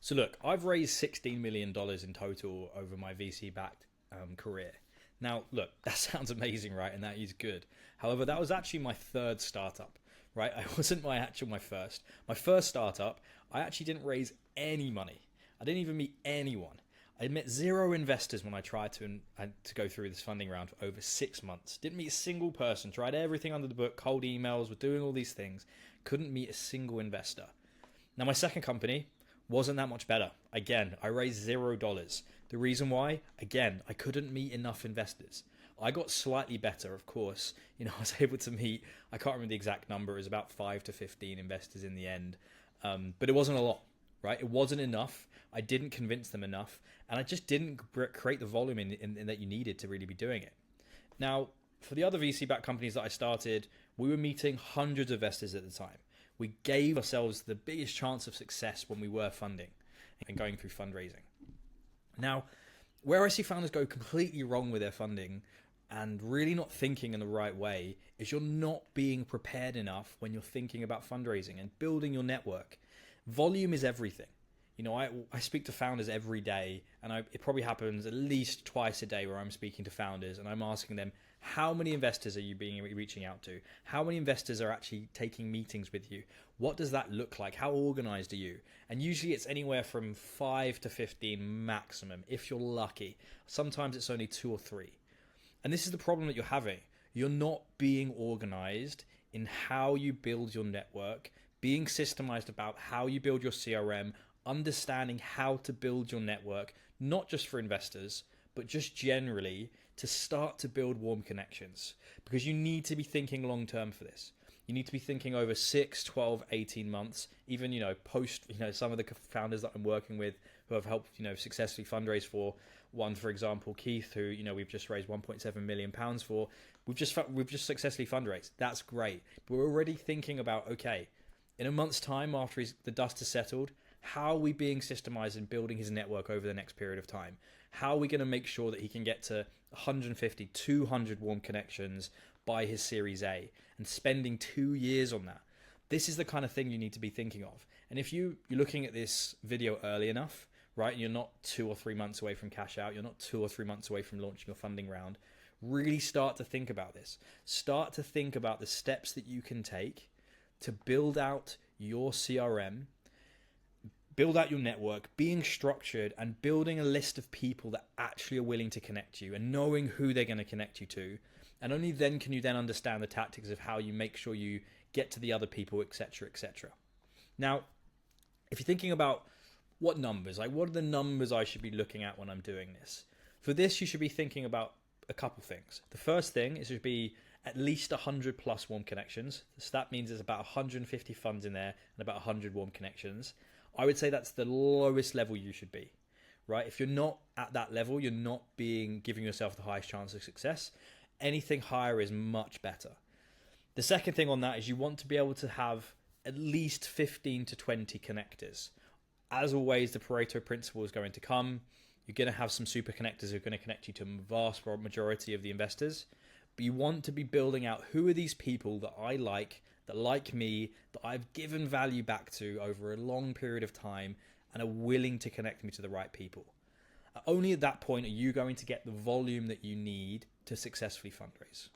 So look, I've raised $16 million in total over my VC-backed career. Now, look, that sounds amazing, right? And that is good. However, that was actually my third startup, right? I wasn't my first. My first startup, I actually didn't raise any money. I didn't even meet anyone. I met zero investors when I tried to go through this funding round for over 6 months. Didn't meet a single person. Tried everything under the book, cold emails, was doing all these things. Couldn't meet a single investor. Now, my second company wasn't that much better. Again, I raised $0. The reason why, again, I couldn't meet enough investors. I got slightly better, of course. I was able to meet, I can't remember the exact number, it was about 5 to 15 investors in the end. But it wasn't a lot, right? It wasn't enough. I didn't convince them enough. And I just didn't create the volume in that you needed to really be doing it. Now, for the other VC-backed companies that I started, we were meeting hundreds of investors at the time. We gave ourselves the biggest chance of success when we were funding and going through fundraising. Now, where I see founders go completely wrong with their funding and really not thinking in the right way is you're not being prepared enough when you're thinking about fundraising and building your network. Volume is everything. I speak to founders every day, and it probably happens at least twice a day where I'm speaking to founders and I'm asking them, how many investors are you reaching out to? How many investors are actually taking meetings with you? What does that look like? How organized are you? And usually it's anywhere from 5 to 15 maximum, if you're lucky. Sometimes it's only 2 or 3. And this is the problem that you're having. You're not being organized in how you build your network, being systemized about how you build your CRM, understanding how to build your network, not just for investors, but just generally to start to build warm connections, because you need to be thinking long term for this. You need to be thinking over 6, 12, 18 months, even, post, some of the founders that I'm working with who have helped, successfully fundraise for. One, for example, Keith, who, we've just raised £1.7 million for. We've just successfully fundraised. That's great. But we're already thinking about, okay, in a month's time after the dust has settled, how are we being systemized and building his network over the next period of time? How are we going to make sure that he can get to 150, 200 warm connections by his Series A and spending 2 years on that? This is the kind of thing you need to be thinking of. And if you're looking at this video early enough, right, and you're not 2 or 3 months away from cash out, you're not 2 or 3 months away from launching your funding round, really start to think about this. Start to think about the steps that you can take to build out your CRM, build out your network, being structured and building a list of people that actually are willing to connect you and knowing who they're going to connect you to. And only then can you then understand the tactics of how you make sure you get to the other people, etc., etc. Now, if you're thinking about what numbers, like what are the numbers I should be looking at when I'm doing this? For this, you should be thinking about a couple things. The first thing is to be at least 100 plus warm connections. So that means there's about 150 funds in there and about 100 warm connections. I would say that's the lowest level you should be, right? If you're not at that level, you're not giving yourself the highest chance of success. Anything higher is much better. The second thing on that is you want to be able to have at least 15 to 20 connectors. As always, the Pareto principle is going to come. You're going to have some super connectors who are going to connect you to the vast majority of the investors. But you want to be building out who are these people that I like, that like me, that I've given value back to over a long period of time and are willing to connect me to the right people. Only at that point are you going to get the volume that you need to successfully fundraise.